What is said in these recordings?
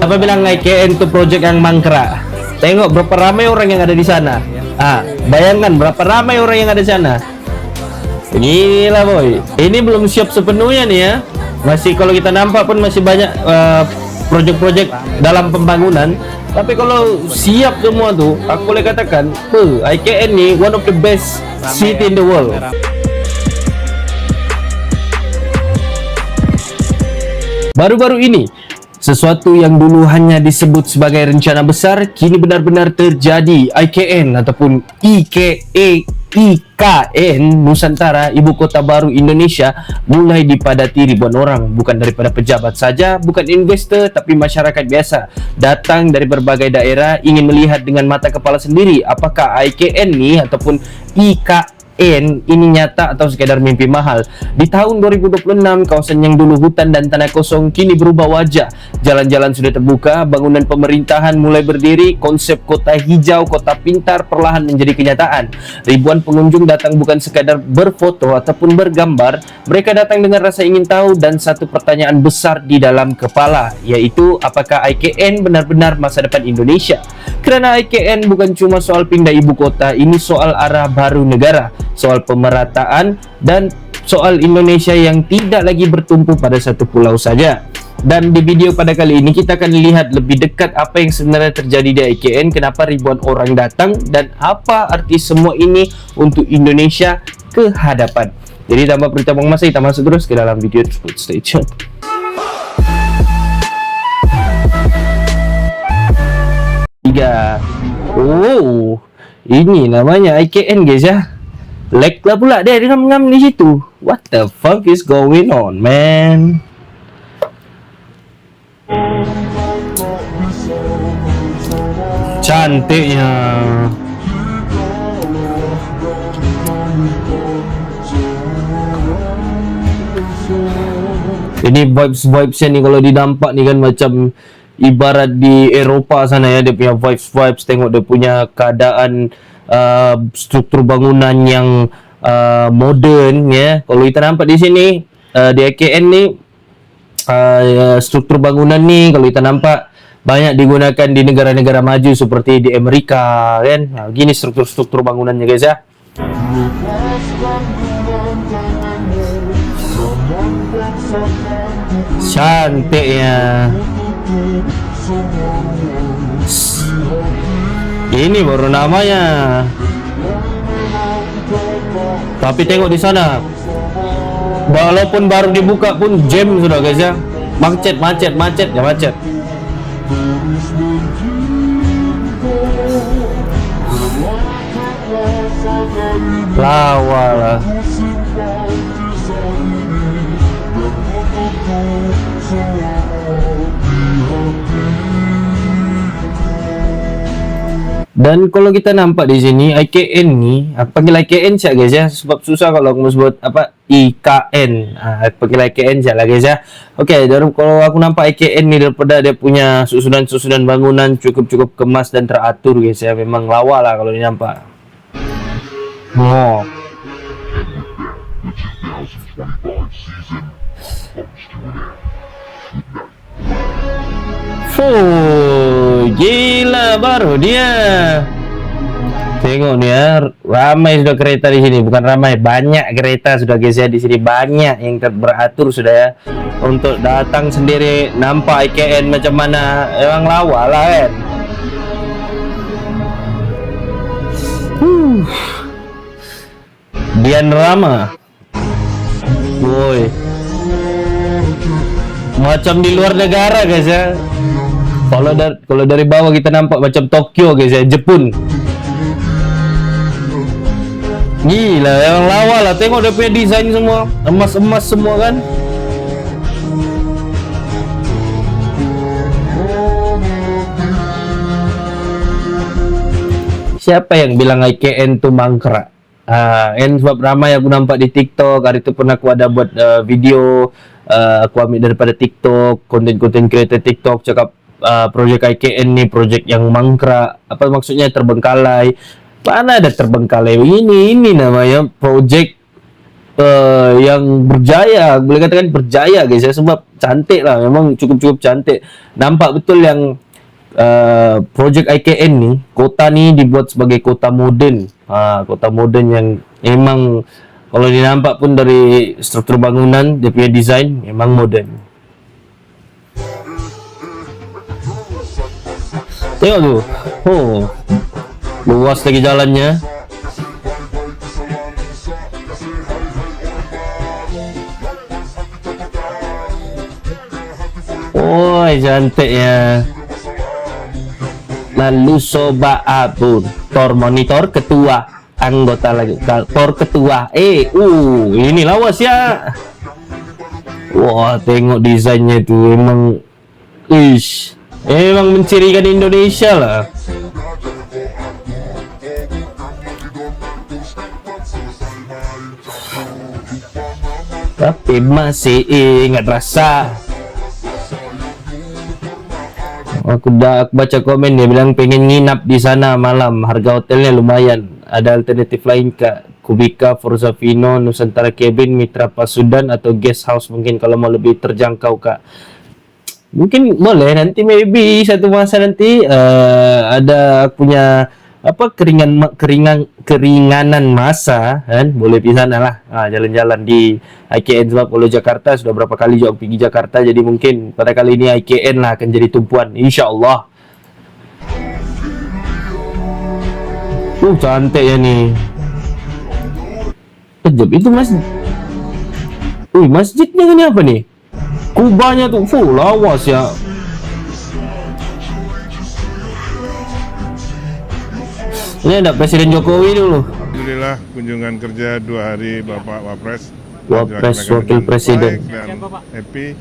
Apa bilang IKN itu project yang mangkrak? Tengok berapa ramai orang yang ada di sana. Bayangkan berapa ramai orang yang ada di sana. Inilah boy. Ini belum siap sepenuhnya nih ya. Masih kalau kita nampak pun masih banyak project-project dalam pembangunan. Tapi kalau siap semua tuh, aku boleh katakan, IKN nih one of the best city in the world. Baru-baru ini, sesuatu yang dulu hanya disebut sebagai rencana besar kini benar-benar terjadi. IKN ataupun IKN Nusantara, Ibu Kota Baru Indonesia, mulai dipadati ribuan orang. Bukan daripada pejabat saja, bukan investor, tapi masyarakat biasa datang dari berbagai daerah ingin melihat dengan mata kepala sendiri apakah IKN nih ataupun IKN ini nyata atau sekadar mimpi mahal. Di tahun 2026, kawasan yang dulu hutan dan tanah kosong kini berubah wajah. Jalan-jalan sudah terbuka, bangunan pemerintahan mulai berdiri, konsep kota hijau, kota pintar perlahan menjadi kenyataan. Ribuan pengunjung datang bukan sekadar berfoto ataupun bergambar, mereka datang dengan rasa ingin tahu dan satu pertanyaan besar di dalam kepala, yaitu apakah IKN benar-benar masa depan Indonesia? Kerana IKN bukan cuma soal pindah ibu kota, ini soal arah baru negara, soal pemerataan, dan soal Indonesia yang tidak lagi bertumpu pada satu pulau saja. Dan di video pada kali ini kita akan lihat lebih dekat apa yang sebenarnya terjadi di IKN, kenapa ribuan orang datang, dan apa arti semua ini untuk Indonesia ke hadapan. Jadi tanpa berita buang masa, kita masuk terus ke dalam video tersebut. Stay tuned. Ini namanya IKN guys ya. Lag lah pula dia ngam-ngam di situ. What the fuck is going on, man? Cantiknya. Ini vibes-vibesnya nih kalau didampak nih kan macam ibarat di Eropa sana ya, dia punya vibes, tengok dia punya keadaan struktur bangunan yang modern ya. Kalau kita nampak di sini di IKN ni struktur bangunan ni kalau kita nampak banyak digunakan di negara-negara maju seperti di Amerika kan. Gini struktur bangunannya guys ya. Cantiknya. Ini baru namanya. Tapi tengok di sana, walaupun baru dibuka pun jam sudah guys ya. Macet. Lawa lah. Dan kalau kita nampak di sini IKN ni, aku panggil IKN siap guys ya, sebab susah kalau aku sebut apa IKN. Aku panggil IKN siap lah guys ya. Okey, kalau aku nampak IKN ni daripada dia punya susunan bangunan cukup kemas dan teratur guys ya, memang lawa lah kalau dinampak. Gila baru dia. Tengok nih ya, ramai sudah kereta di sini, bukan ramai, banyak kereta sudah guys ya di sini, banyak yang beratur sudah ya untuk datang sendiri nampak IKN macam mana, emang lawa lah kan. Dian Rama, woi, macam di luar negara guys ya. Kalau dari bawah kita nampak macam Tokyo guys ya, Jepun. Gila, yang lawa lah. Tengok dia punya desain semua, emas-emas semua kan. Siapa yang bilang IKN tu mangkrak? Sebab ramai aku nampak di TikTok. Hari tu pun aku ada buat video, aku ambil daripada TikTok, konten-konten creator TikTok cakap projek IKN ni projek yang mangkrak. Apa maksudnya terbengkalai? Mana ada terbengkalai? Ini namanya projek yang berjaya, boleh katakan berjaya guys ya, sebab cantik lah, memang cukup cantik. Nampak betul yang project IKN nih, kota nih dibuat sebagai kota moden. Kota moden yang memang kalau dinampak pun dari struktur bangunan, dia punya desain memang moden. Tengok tuh, luas lagi jalannya. Cantiknya. Lalu soba abun, tor monitor ketua, anggota lagi, tor ketua. Ini lawas ya. Wah, tengok desainnya itu emang, emang mencirikan Indonesia lah. Tapi masih ingat rasa. Aku baca komen dia bilang pengen nginap di sana malam, harga hotelnya lumayan. Ada alternatif lain kak? Kubika, Forza Vino, Nusantara Cabin, Mitra Pasudan atau guest house mungkin kalau mau lebih terjangkau kak. Mungkin boleh nanti maybe satu masa nanti ada punya keringanan masa kan, boleh di sana lah jalan-jalan di IKN. Sebab kalau Jakarta sudah berapa kali juga pergi Jakarta, jadi mungkin pada kali ini IKN lah akan jadi tumpuan insyaallah. Cantik ya nih. Kejap itu masjid. Masjidnya ini apa nih? Kubahnya tuh full lawas ya. Ini ada Presiden Jokowi dulu. Alhamdulillah kunjungan kerja 2 hari Bapak Wapres. Wakil Presiden. Dan happy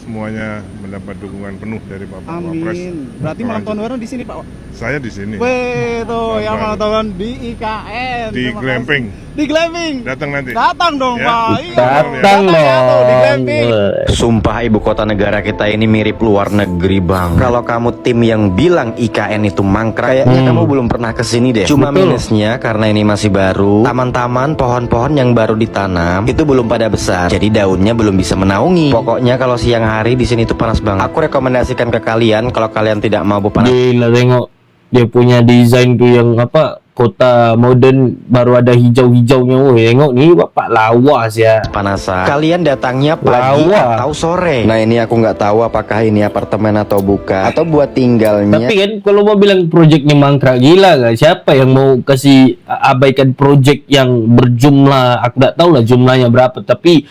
semuanya mendapat dukungan penuh dari Bapak Wapres. Amin. Berarti malam tahun baru di sini Pak? Saya di sini. Wih tuh yang malam tahun di IKN. Di glamping. Di glamping. Datang nanti. Datang dong ya. Pak. Datang dong. Di glamping. Sumpah ibu kota negara kita ini mirip luar negeri bang. Kalau kamu tim yang bilang IKN itu mangkrak, kayaknya kamu belum pernah kesini deh. Cuma minusnya karena ini masih baru, taman-taman, pohon-pohon yang baru ditanam itu belum pada besar, jadi daunnya belum bisa menaungi. Pokoknya kalau siang hari di sini tuh panas banget. Aku rekomendasikan ke kalian kalau kalian tidak mau panas. Gila, tengok dia punya desain tuh yang kota modern baru ada hijau-hijaunya. Tengok nih bapak lawas ya. Panasan. Kalian datangnya pagi atau sore. Nah ini aku nggak tahu apakah ini apartemen atau bukan, atau buat tinggalnya. Tapi kan kalau mau bilang projectnya mangkrak, gila gak? Siapa yang mau kasih abaikan project yang berjumlah, aku nggak tahu lah jumlahnya berapa, tapi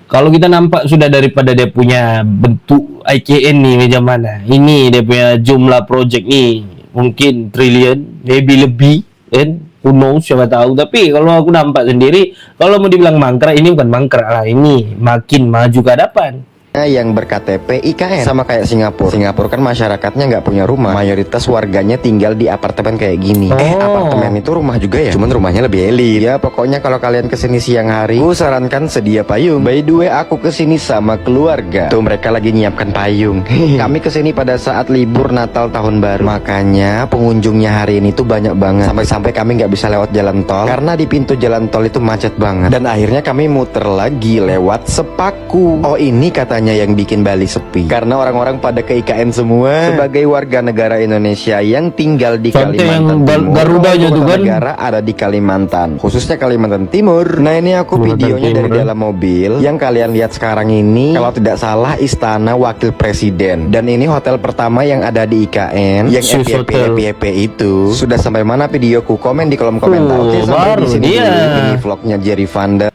kalau kita nampak sudah daripada dia punya bentuk IKN nih macam mana, ini dia punya jumlah project nih mungkin triliun, maybe lebih, kan? Who knows, siapa tahu. Tapi kalau aku nampak sendiri, kalau mau dibilang mangkrak, ini bukan mangkrak lah, ini makin maju ke hadapan. Yang berKTP IKN sama kayak Singapura. Singapura kan masyarakatnya nggak punya rumah, mayoritas warganya tinggal di apartemen kayak gini. Apartemen itu rumah juga ya, cuman rumahnya lebih elit. Ya pokoknya kalau kalian kesini siang hari, aku sarankan sedia payung. By the way, aku kesini sama keluarga. Tuh mereka lagi nyiapkan payung. Kami kesini pada saat libur Natal tahun baru, makanya pengunjungnya hari ini tuh banyak banget. Sampai-sampai kami nggak bisa lewat jalan tol karena di pintu jalan tol itu macet banget. Dan akhirnya kami muter lagi lewat Sepaku. Oh ini katanya yang bikin Bali sepi karena orang-orang pada ke IKN semua. Sebagai warga negara Indonesia yang tinggal di Kalimantan Timur, Garudanya tuh kan negara ada di Kalimantan, khususnya Kalimantan Timur. Nah ini aku videonya dari dalam mobil. Yang kalian lihat sekarang ini kalau tidak salah Istana Wakil Presiden, dan ini hotel pertama yang ada di IKN yang FYP itu. Sudah sampai mana videoku? Komen di kolom komentar. Oke, sampai di sini dulu ini vlognya Jerry Vanda.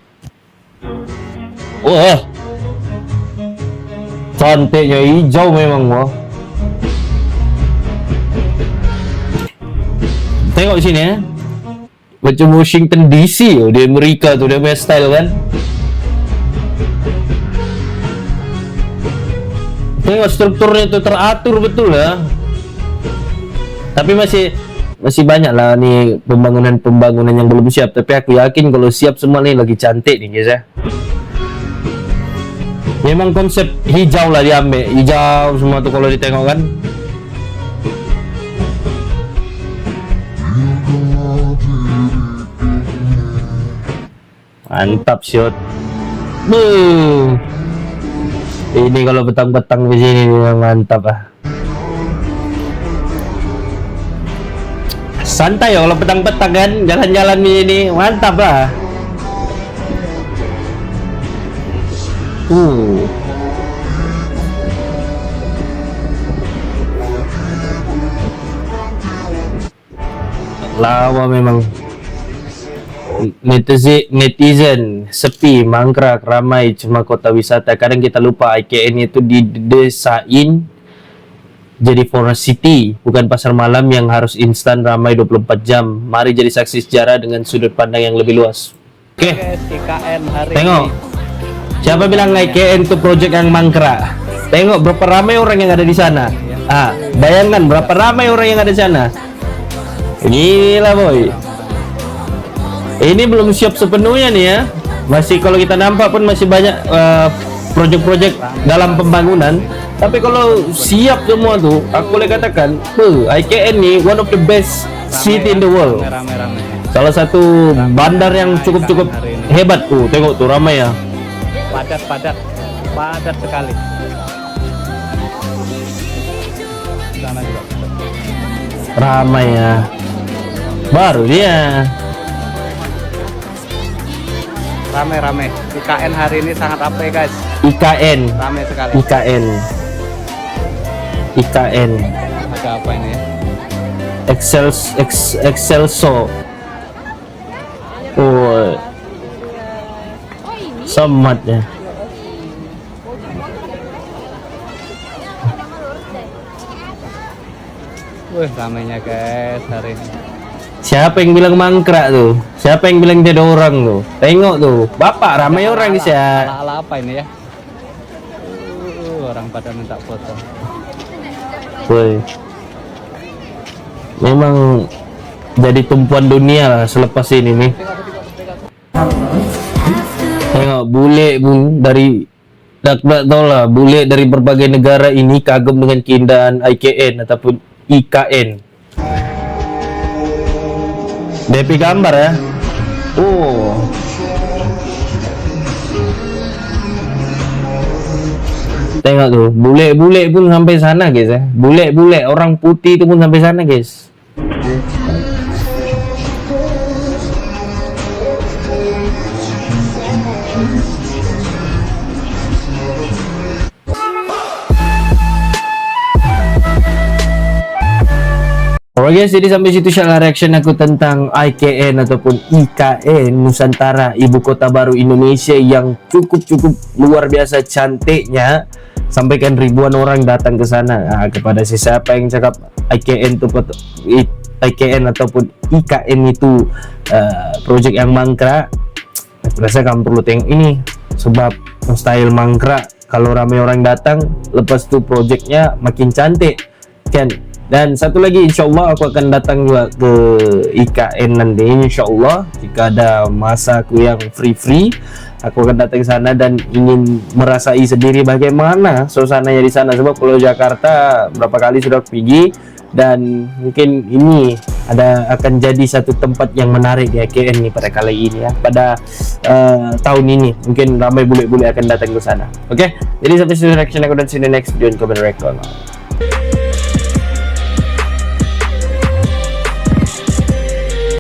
Cantiknya hijau memang wah. Tengok sini ya. Macam Washington DC di Amerika tuh dia punya style kan. Tengok strukturnya tuh teratur betul ya. Tapi masih banyak lah nih pembangunan yang belum siap. Tapi aku yakin kalau siap semua nih lagi cantik nih guys ya. Memang konsep hijau lah diambil, hijau semua tuh kalau ditengok kan. Mantap shot. Buh. Ini kalau petang-petang di sini mantap ah. Santai ya kalau petang-petang kan, jalan-jalan di sini mantap lah. Lawa memang. Netizen sepi, mangkrak, ramai, cuma kota wisata. Kadang kita lupa IKN itu didesain jadi forest city, bukan pasar malam yang harus instan ramai 24 jam. Mari jadi saksi sejarah dengan sudut pandang yang lebih luas. Oke, IKN hari tengok. ini. Siapa bilang IKN itu project yang mangkrak? Tengok berapa ramai orang yang ada di sana. Ah, bayangkan berapa ramai orang yang ada di sana. Gila boy. Ini belum siap sepenuhnya nih ya. Masih kalau kita nampak pun masih banyak project-project dalam pembangunan. Tapi kalau siap semua tuh, aku boleh katakan, IKN nih one of the best city in the world. Rame-rame. Salah satu bandar yang cukup hebat tuh. Tengok tuh ramai ya. Padat sekali. Sana juga. Ramai ya. Baru dia. Rame-rame. IKN hari ini sangat ramai guys. IKN. Ramai sekali. IKN. Ada apa ini ya? Excelso. Oh. Somat ya. Wih, ramainya guys hari ini. Siapa yang bilang mangkrak tuh? Siapa yang bilang dia ada orang tuh? Tengok tuh, bapak ramai orang di sini. Ala-ala apa ini ya? Orang pada minta foto. Woi. Memang jadi tumpuan dunia lah selepas ini nih. Tengok bule pun dari tak tahu lah, bule dari berbagai negara ini kagum dengan keindahan IKN ataupun IKN. DP gambar ya. Oh. Tengok tuh, bule-bule pun sampai sana guys ya. Bule-bule orang putih itu pun sampai sana guys. Alright guys, jadi sampai situ share reaction aku tentang IKN ataupun IKN Nusantara, ibu kota baru Indonesia yang cukup luar biasa cantiknya. Sampaikan ribuan orang datang ke sana. Nah, kepada siapa yang cakap IKN ataupun IKN itu project yang mangkrak, aku rasa kamu perlu tengok ini, sebab style mangkrak kalau ramai orang datang, lepas itu projectnya makin cantik kan. Dan satu lagi, insyaallah aku akan datang juga ke IKN nanti, insyaallah jika ada masa aku yang free, aku akan datang ke sana dan ingin merasai sendiri bagaimana suasananya di sana. Sebab kalau Jakarta berapa kali sudah pergi, dan mungkin ini akan jadi satu tempat yang menarik di IKN nih pada kali ini ya, pada tahun ini mungkin ramai bule-bule akan datang ke sana. Oke, jadi sampai sini reaction aku dan see you in the next video in comment record.